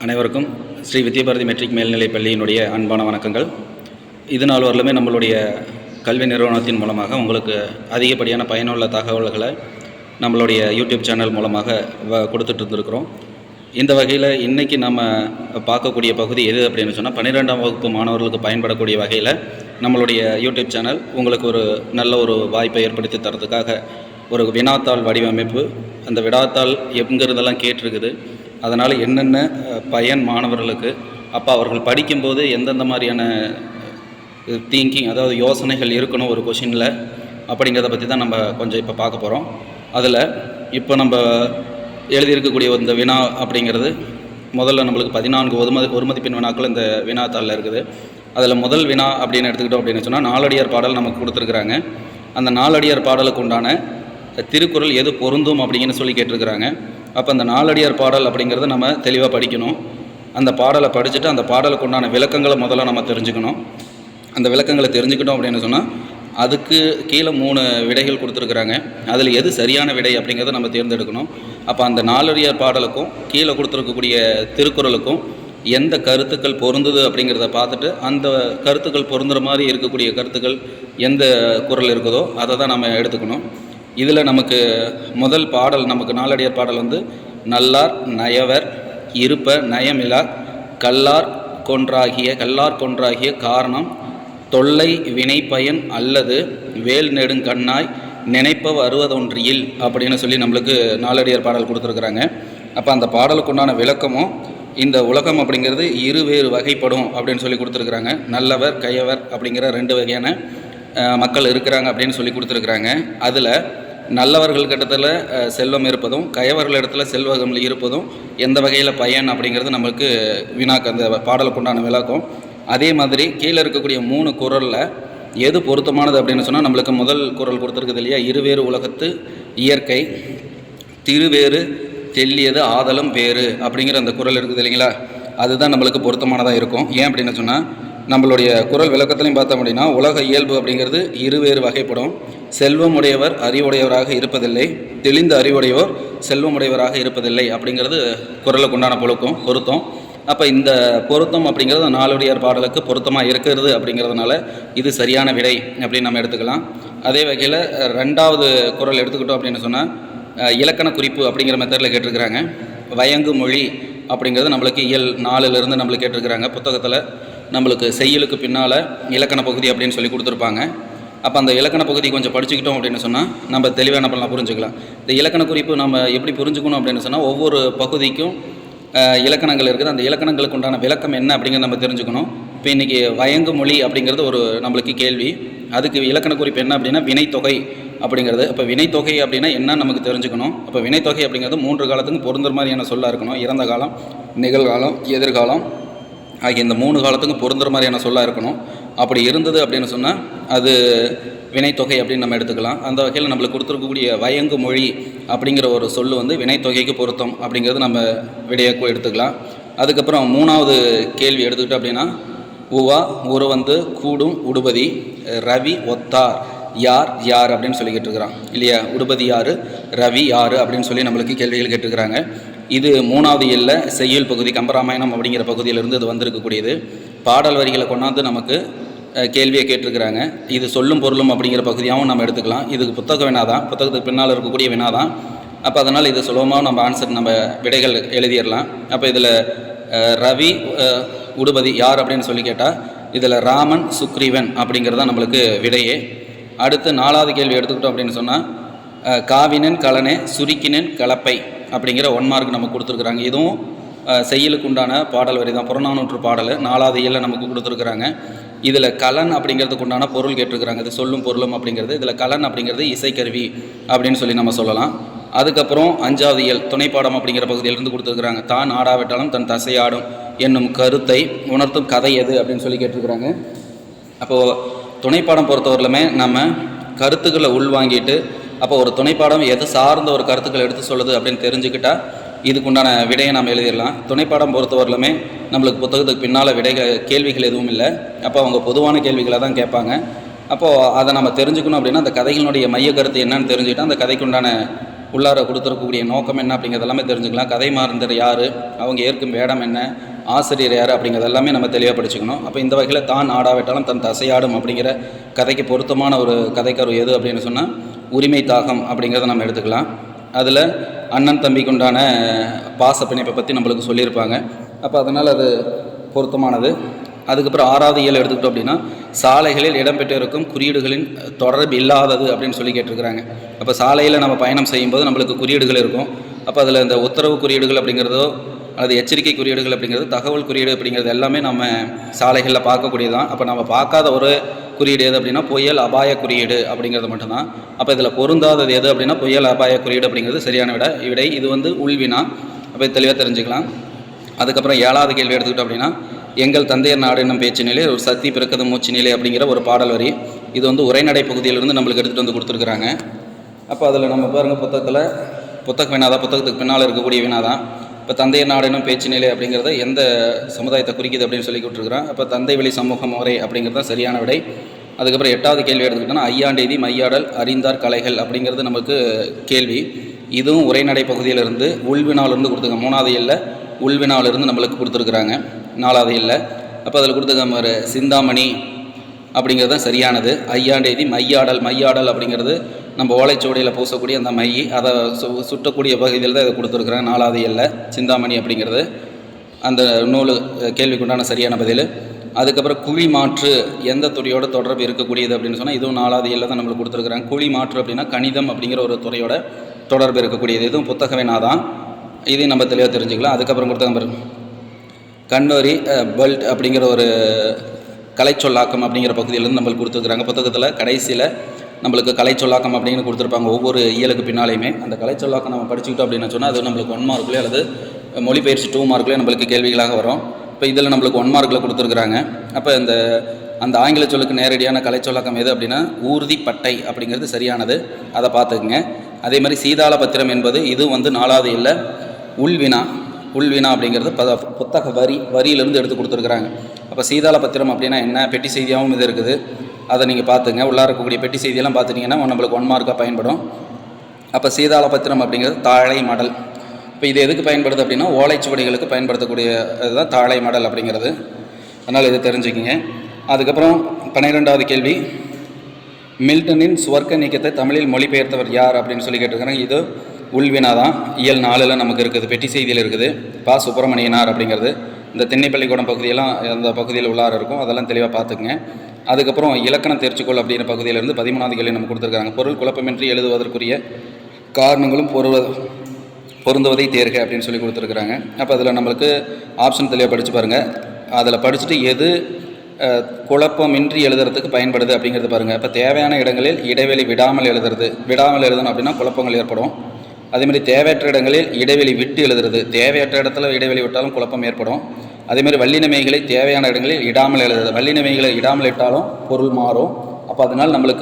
அனைவருக்கும் ஸ்ரீ வித்யாபாரதி மெட்ரிக் மேல்நிலைப் பள்ளியினுடைய அன்பான வணக்கங்கள். இது நாள் வரலுமே நம்மளுடைய கல்வி நிறுவனத்தின் மூலமாக உங்களுக்கு அதிகப்படியான பயனுள்ள தகவல்களை நம்மளுடைய யூடியூப் சேனல் மூலமாக கொடுத்துட்டு இருந்துருக்கிறோம். இந்த வகையில் இன்றைக்கி நம்ம பார்க்கக்கூடிய பகுதி எது அப்படின்னு சொன்னால் 12ஆம் வகுப்பு மாணவர்களுக்கு பயன்படக்கூடிய வகையில் நம்மளுடைய யூடியூப் சேனல் உங்களுக்கு ஒரு நல்ல ஒரு வாய்ப்பை ஏற்படுத்தி தரதுக்காக ஒரு வினாத்தாள் வடிவமைப்பு, அந்த வினாத்தாள் எங்கிறதெல்லாம் கேட்டிருக்குது. அதனால் என்னென்ன பயன் மாணவர்களுக்கு, அப்போ அவர்கள் படிக்கும்போது எந்தெந்த மாதிரியான திங்கிங், அதாவது யோசனைகள் இருக்கணும் ஒரு கொஷினில் அப்படிங்கிறத பற்றி தான் நம்ம கொஞ்சம் இப்போ பார்க்க போகிறோம். அதில் இப்போ நம்ம எழுதியிருக்கக்கூடிய இந்த வினா அப்படிங்கிறது முதல்ல நம்மளுக்கு 14 ஒரு மதிப்பெண் வினாக்கள் இந்த வினாத்தாளில் இருக்குது. அதில் முதல் வினா அப்படின்னு எடுத்துக்கிட்டோம் அப்படின்னு சொன்னால் நாலடியார் பாடல் நமக்கு கொடுத்துருக்குறாங்க. அந்த நாலடியார் பாடலுக்கு உண்டான திருக்குறள் எது பொருந்தும் அப்படிங்கன்னு சொல்லி கேட்டிருக்கிறாங்க. அப்போ அந்த நாலடியார் பாடல் அப்படிங்கிறத நம்ம தெளிவாக படிக்கணும். அந்த பாடலை படிச்சுட்டு அந்த பாடலுக்கு உண்டான விளக்கங்களை முதல்ல நம்ம தெரிஞ்சுக்கணும். அந்த விளக்கங்களை தெரிஞ்சுக்கிட்டோம் அப்படின்னு சொன்னால் அதுக்கு கீழே 3 விடைகள் கொடுத்துருக்குறாங்க. அதில் எது சரியான விடை அப்படிங்கிறத நம்ம தேர்ந்தெடுக்கணும். அப்போ அந்த நாலடியார் பாடலுக்கும் கீழே கொடுத்துருக்கக்கூடிய திருக்குறளுக்கும் எந்த கருத்துக்கள் பொருந்துது அப்படிங்கிறத பார்த்துட்டு அந்த கருத்துக்கள் பொருந்துகிற மாதிரி இருக்கக்கூடிய கருத்துக்கள் எந்த குறள் இருக்குதோ அதை தான் நம்ம எடுத்துக்கணும். இதில் நமக்கு முதல் பாடல், நமக்கு நாலடியார் பாடல் வந்து நல்லார் நயவர் இருப்ப நயமிலா கல்லார் கொன்றாகிய காரணம் தொல்லை வினைப்பயன் அல்லது வேல் நெடுங்கண்ணாய் நினைப்ப வருவதொன்றியில் அப்படின்னு சொல்லி நம்மளுக்கு நாலடியார் பாடல் கொடுத்துருக்குறாங்க. அப்போ அந்த பாடலுக்குண்டான விளக்கமும் இந்த உலகம் அப்படிங்கிறது இருவேறு வகைப்படும் அப்படின்னு சொல்லி கொடுத்துருக்குறாங்க. நல்லவர் கயவர் அப்படிங்கிற 2 வகையான மக்கள் இருக்கிறாங்க அப்படின்னு சொல்லி கொடுத்துருக்குறாங்க. அதில் நல்லவர்கள் கிட்டத்தில் செல்வம் இருப்பதும் கயவர்கள் இடத்துல செல்வகம் இருப்பதும் எந்த வகையில் பயன் அப்படிங்கிறது நம்மளுக்கு வினாக்கு அந்த பாடலுக்கு உண்டான விளக்கம். அதே மாதிரி கீழே இருக்கக்கூடிய 3 குறளில் எது பொருத்தமானது அப்படின்னு சொன்னால் நம்மளுக்கு முதல் குறள் கொடுத்துருக்குது இல்லையா, இருவேறு உலகத்து இயற்கை திருவேறு தெல்லியது ஆதலும் வேறு அப்படிங்கிற அந்த குறள் இருக்குது இல்லைங்களா, அதுதான் நம்மளுக்கு பொருத்தமானதாக இருக்கும். ஏன் அப்படின்னு சொன்னால் நம்மளுடைய குறள் விளக்கத்துலையும் பார்த்தோம் அப்படின்னா உலக இயல்பு அப்படிங்கிறது இருவேறு வகைப்படும். செல்வம் உடையவர் அறிவுடையவராக இருப்பதில்லை, தெளிந்த அறிவுடையவர் செல்வமுடையவராக இருப்பதில்லை அப்படிங்கிறது குறளுக்கு உண்டான பொருத்தம். அப்போ இந்த பொருத்தம் அப்படிங்கிறது நாலடியார் பாடலுக்கு பொருத்தமாக இருக்கிறது அப்படிங்கிறதுனால இது சரியான விடை அப்படின்னு நம்ம எடுத்துக்கலாம். அதே வகையில் 2வது குறள் எடுத்துக்கிட்டோம் அப்படின்னு சொன்னால் இலக்கண குறிப்பு அப்படிங்கிற மெத்தடில் கேட்டிருக்கிறாங்க. வயங்கு மொழி அப்படிங்கிறது நம்மளுக்கு இயல் 4லேருந்து நம்மளுக்கு கேட்டிருக்கிறாங்க. புத்தகத்தில் நம்மளுக்கு செய்யுளுக்கு பின்னால் இலக்கண பகுதி அப்படின்னு சொல்லி கொடுத்துருப்பாங்க. அப்போ அந்த இலக்கண பகுதி கொஞ்சம் படிச்சுக்கிட்டோம் அப்படின்னு சொன்னால் நம்ம தெளிவாக என்ன பண்ணலாம், புரிஞ்சுக்கலாம். இந்த இலக்கண குறிப்பு நம்ம எப்படி புரிஞ்சுக்கணும் அப்படின்னு சொன்னால் ஒவ்வொரு பகுதிக்கும் இலக்கணங்கள் இருக்குது. அந்த இலக்கணங்களுக்கு உண்டான விளக்கம் என்ன அப்படிங்கிறத நம்ம தெரிஞ்சுக்கணும். இப்போ இன்றைக்கி வயங்கு மொழி அப்படிங்கிறது ஒரு நம்மளுக்கு கேள்வி. அதுக்கு இலக்கண குறிப்பு என்ன அப்படின்னா வினைத்தொகை அப்படிங்கிறது. அப்போ வினைத்தொகை அப்படின்னா என்ன நமக்கு தெரிஞ்சுக்கணும். அப்போ வினைத்தொகை அப்படிங்கிறது 3 காலத்துக்கும் பொருந்துற மாதிரியான சொல்ல இருக்கணும். இறந்த காலம், நிகழ்காலம், எதிர்காலம் ஆகிய இந்த 3 காலத்துக்கும் பொருந்துற மாதிரியான சொல்ல இருக்கணும். அப்படி இருந்தது அப்படின்னு சொன்னால் அது வினைத்தொகை அப்படின்னு நம்ம எடுத்துக்கலாம். அந்த வகையில் நம்மளுக்கு கொடுத்துருக்கக்கூடிய வயங்கு மொழி அப்படிங்கிற ஒரு சொல்லு வந்து வினைத்தொகைக்கு பொருத்தம் அப்படிங்கிறது நம்ம விடையாக எடுத்துக்கலாம். அதுக்கப்புறம் 3வது கேள்வி எடுத்துக்கிட்டோம் அப்படின்னா உவா ஒரு வந்து கூடும் உடுபதி ரவி ஒத்தார் யார் யார் அப்படின்னு சொல்லி கேட்டுருக்குறான் இல்லையா. உடுபதி யார், ரவி யார் அப்படின்னு சொல்லி நம்மளுக்கு கேள்விகள் கேட்டுருக்குறாங்க. இது 3வது இயல்ல செய்யுள் பகுதி கம்பராமாயணம் அப்படிங்கிற பகுதியிலிருந்து இது வந்திருக்கக்கூடியது. பாடல் வரிகளை கொண்டாந்து நமக்கு கேள்வியை கேட்டிருக்கிறாங்க. இது சொல்லும் பொருளும் அப்படிங்கிற பகுதியாகவும் நம்ம எடுத்துக்கலாம். இதுக்கு புத்தக வினா தான், புத்தகத்துக்கு பின்னால் இருக்கக்கூடிய வினா தான். அப்போ அதனால் இது சுலபமாக நம்ம ஆன்சர் நம்ம விடைகள் எழுதிடலாம். அப்போ இதில் ரவி உடுபதி யார் அப்படின்னு சொல்லி கேட்டால் இதில் ராமன் சுக்ரீவன் அப்படிங்கிறதான் நம்மளுக்கு விடையே. அடுத்து 4வது கேள்வி எடுத்துக்கிட்டோம் அப்படின்னு சொன்னால் காவினன் கலனே சுருக்கினன் கலப்பை அப்படிங்கிற 1 மார்க் நமக்கு கொடுத்துருக்குறாங்க. இதுவும் செய்யுளுக்கு உண்டான பாடல் வரி தான், புறநானூற்று பாடல் 4வது இயலில் நமக்கு கொடுத்துருக்குறாங்க. இதில் கலன் அப்படிங்கிறதுக்கு உண்டான பொருள் கேட்டிருக்கிறாங்க. இது சொல்லும் பொருளும் அப்படிங்கிறது. இதில் கலன் அப்படிங்கிறது இசைக்கருவி அப்படின்னு சொல்லி நம்ம சொல்லலாம். அதுக்கப்புறம் 5வது இயல் துணைப்பாடம் அப்படிங்கிற பகுதியிலிருந்து கொடுத்துருக்குறாங்க. தான் ஆடாவிட்டாலும் தன் தசையாடும் என்னும் கருத்தை உணர்த்தும் கதை எது அப்படின்னு சொல்லி கேட்டிருக்கிறாங்க. அப்போது துணைப்பாடம் பொறுத்தவரையிலுமே நம்ம கருத்துக்களை உள்வாங்கிட்டு அப்போ ஒரு துணைப்பாடம் எது சார்ந்த ஒரு கருத்துக்களை எடுத்து சொல்லுது அப்படின்னு தெரிஞ்சுக்கிட்டால் இதுக்குண்டான விடையை நாம் எழுதிடலாம். துணைப்பாடம் பொறுத்தவரையிலுமே நம்மளுக்கு புத்தகத்துக்கு பின்னால் கேள்விகள் எதுவும் இல்லை. அப்போ அவங்க பொதுவான கேள்விகளை தான் கேட்பாங்க. அப்போது அதை நம்ம தெரிஞ்சுக்கணும் அப்படின்னா அந்த கதைகளுடைய மைய கருத்து என்னன்னு தெரிஞ்சுக்கிட்டால் அந்த கதைக்குண்டான உள்ளார கொடுத்துருக்கக்கூடிய நோக்கம் என்ன அப்படிங்கிறது எல்லாமே தெரிஞ்சுக்கலாம். கதை மாந்தர் யார், அவங்க ஏற்கும் வேடம் என்ன, ஆசிரியர் யார் அப்படிங்கிறது எல்லாமே நம்ம தெளிவாக படிச்சுக்கணும். அப்போ இந்த வகையில் தான் ஆடாவிட்டாலும் தன் தசையாடும் அப்படிங்கிற கதைக்கு பொருத்தமான ஒரு கதைக்கரு எது அப்படின்னு சொன்னால் உரிமை தாகம் அப்படிங்கிறத நம்ம எடுத்துக்கலாம். அதில் அண்ணன் தம்பிக்கு உண்டான பாச பிணைப்பை பற்றி நம்மளுக்கு சொல்லியிருப்பாங்க. அப்போ அதனால் அது பொருத்தமானது. அதுக்கப்புறம் 6வது இயல் எடுத்துக்கிட்டோம் அப்படின்னா சாலைகளில் இடம்பெற்றிருக்கும் குறியீடுகளின் தொடர்பு இல்லாதது அப்படின்னு சொல்லி கேட்டிருக்கிறாங்க. அப்போ சாலையில் நம்ம பயணம் செய்யும்போது நம்மளுக்கு குறியீடுகள் இருக்கும். அப்போ அதில் இந்த உத்தரவு குறியீடுகள் அப்படிங்கிறதோ அல்லது எச்சரிக்கை குறியீடுகள் அப்படிங்கிறது, தகவல் குறியீடு அப்படிங்கிறது எல்லாமே நம்ம சாலைகளில் பார்க்கக்கூடியது தான். அப்போ நம்ம பார்க்காத ஒரு குறியீடு எது அப்படின்னா புயல் அபாய குறியீடு அப்படிங்கிறது மட்டும்தான். அப்போ இதில் பொருந்தாதது எது அப்படின்னா புயல் அபாய குறியீடு அப்படிங்கிறது சரியான விடை. இது வந்து உள்வினா. அப்போ தெளிவாக தெரிஞ்சுக்கலாம். அதுக்கப்புறம் 7வது கேள்வி எடுத்துக்கிட்டோம் அப்படின்னா எங்கள் தந்தையர் நாடு என்னும் பேச்சு நிலை ஒரு சக்தி பிறக்கது மூச்சு நிலை அப்படிங்கிற ஒரு பாடல் வரி. இது வந்து உரைநடை பகுதியிலிருந்து நம்மளுக்கு எடுத்துகிட்டு வந்து கொடுத்துருக்குறாங்க. அப்போ அதில் நம்ம பாருங்கள், புத்தக வினாதான், புத்தகத்துக்கு பின்னால் இருக்கக்கூடிய வினாதான். இப்போ தந்தையர் நாடு என்னும் பேச்சு நிலை அப்படிங்கிறத எந்த சமுதாயத்தை குறிக்குது அப்படின்னு சொல்லி கொடுத்துருக்குறோம். அப்போ தந்தை வழி சமூக முறை அப்படிங்கிறது தான் சரியான விடை. அதுக்கப்புறம் 8வது கேள்வி எடுத்துக்கிட்டோன்னா ஐயாண்டெய்தி மையாடல் அறிந்தார் கலைகள் அப்படிங்கிறது நமக்கு கேள்வி. இதுவும் உரைநடை பகுதியிலிருந்து உள்வினாவிலிருந்து கொடுத்துருக்காங்க. 3வது இயலில் உள்வினாவிலிருந்து நம்மளுக்கு கொடுத்துருக்குறாங்க. 4வது இல்லை. அப்போ அதில் கொடுத்துருக்க ஒரு சிந்தாமணி அப்படிங்கிறது தான் சரியானது. ஐயாண்டெய்தி மையாடல் அப்படிங்கிறது நம்ம ஓலைச்சுவடியில் பூசக்கூடிய அந்த மை, அதை சுட்டக்கூடிய பகுதியில் தான் இதை கொடுத்துருக்குறாங்க. 4வது இல்லை சிந்தாமணி அப்படிங்கிறது அந்த நூல் கேள்விக்குண்டான சரியான பதில். அதுக்கப்புறம் குழி மாற்று எந்த துறையோட தொடர்பு இருக்கக்கூடியது அப்படின்னு சொன்னால் இதுவும் 4வது இல்லை தான் நம்மளுக்கு கொடுத்துருக்குறாங்க. குழி மாற்று அப்படின்னா கணிதம் அப்படிங்கிற ஒரு துறையோட தொடர்பு இருக்கக்கூடியது. இதுவும் புத்தக வினாதான். இதையும் நம்ம தெளிவாக தெரிஞ்சுக்கலாம். அதுக்கப்புறம் கொடுத்த கண்ணோரி பெல்ட் அப்படிங்கிற ஒரு கலைச்சொல்லாக்கம் அப்படிங்கிற பகுதியிலேருந்து நம்மளுக்கு கொடுத்துருக்குறாங்க. புத்தகத்தில் கடைசியில் நம்மளுக்கு கலைச்சொல்லாக்கம் அப்படின்னு கொடுத்துருப்பாங்க ஒவ்வொரு இயலுக்கு பின்னாலையுமே. அந்த கலைச்சொல்லாக்கம் நம்ம படிச்சுக்கிட்டோம் அப்படின்னு சொன்னால் அது நம்மளுக்கு 1 மார்க்லேயே அல்லது மொழிபெயர்ச்சி 2 மார்க்லேயே நம்மளுக்கு கேள்விகளாக வரும். இப்போ இதில் நம்மளுக்கு 1 மார்க்கில் கொடுத்துருக்குறாங்க. அப்போ அந்த ஆங்கில சொல்லுக்கு நேரடியான கலைச்சொல்லாக்கம் எது அப்படின்னா ஊர்திப்பட்டை அப்படிங்கிறது சரியானது. அதை பார்த்துக்குங்க. அதே மாதிரி சீதாள பத்திரம் என்பது இது வந்து 4வது இல்லை உள்வினா அப்படிங்கிறது புத்தக வரியிலிருந்து எடுத்து கொடுத்துருக்குறாங்க. அப்போ சீதாள பத்திரம் அப்படின்னா என்ன, பெட்டி செய்தியாகவும் இது இருக்குது. அதை நீங்கள் பார்த்துங்க. உள்ளார இருக்கக்கூடிய பெட்டி செய்தியெல்லாம் பார்த்துட்டிங்கன்னா நம்மளுக்கு 1 மார்க்காக பயன்படும். அப்போ சீதாள பத்திரம் அப்படிங்கிறது தாழை மடல். இப்போ இது எதுக்கு பயன்படுது அப்படின்னா ஓலைச்சுவடிகளுக்கு பயன்படுத்தக்கூடிய இதுதான் தாழை மடல் அப்படிங்கிறது. அதனால் இதை தெரிஞ்சுக்கிங்க. அதுக்கப்புறம் 12வது கேள்வி மில்டனின் சுவர்க்க நீக்கத்தை தமிழில் மொழிபெயர்த்தவர் யார் அப்படின்னு சொல்லி கேட்டிருக்கிறாங்க. இது உள்வினா தான். இயல் 4ல் நமக்கு இருக்குது, பெட்டி செய்தியில் இருக்குது. பா சுப்பிரமணியனார் அப்படிங்கிறது. இந்த திண்ணைப்பள்ளிக்கூடம் பகுதியெல்லாம் அந்த பகுதியில் உள்ளார இருக்கும். அதெல்லாம் தெளிவாக பார்த்துக்குங்க. அதுக்கப்புறம் இலக்கணம் தேர்ச்சிக்கோள் அப்படிங்கிற பகுதியிலேருந்து 13வது கேள்வி நம்ம கொடுத்துருக்காங்க. பொருள் குழப்பமின்றி எழுதுவதற்குரிய காரணங்களும் பொருந்துவதை தேர்க அப்படின்னு சொல்லி கொடுத்துருக்குறாங்க. அப்போ அதில் நம்மளுக்கு ஆப்ஷன் தெளிவாக படித்து பாருங்கள். அதில் படிச்சுட்டு எது குழப்பமின்றி எழுதுறதுக்கு பயன்படுது அப்படிங்கிறது பாருங்கள். இப்போ தேவையான இடங்களில் இடைவெளி விடாமல் எழுதணும் அப்படின்னா குழப்பங்கள் ஏற்படும். அதேமாதிரி தேவையற்ற இடங்களில் இடைவெளி விட்டு எழுதுறது, தேவையற்ற இடத்துல இடைவெளி விட்டாலும் குழப்பம் ஏற்படும். அதேமாதிரி வல்லினமைகளை தேவையான இடங்களில் இடாமல் எழுதுறது, வல்லினமைகளை இடாமல் இட்டாலும் பொருள் மாறும். அப்போ அதனால் நம்மளுக்கு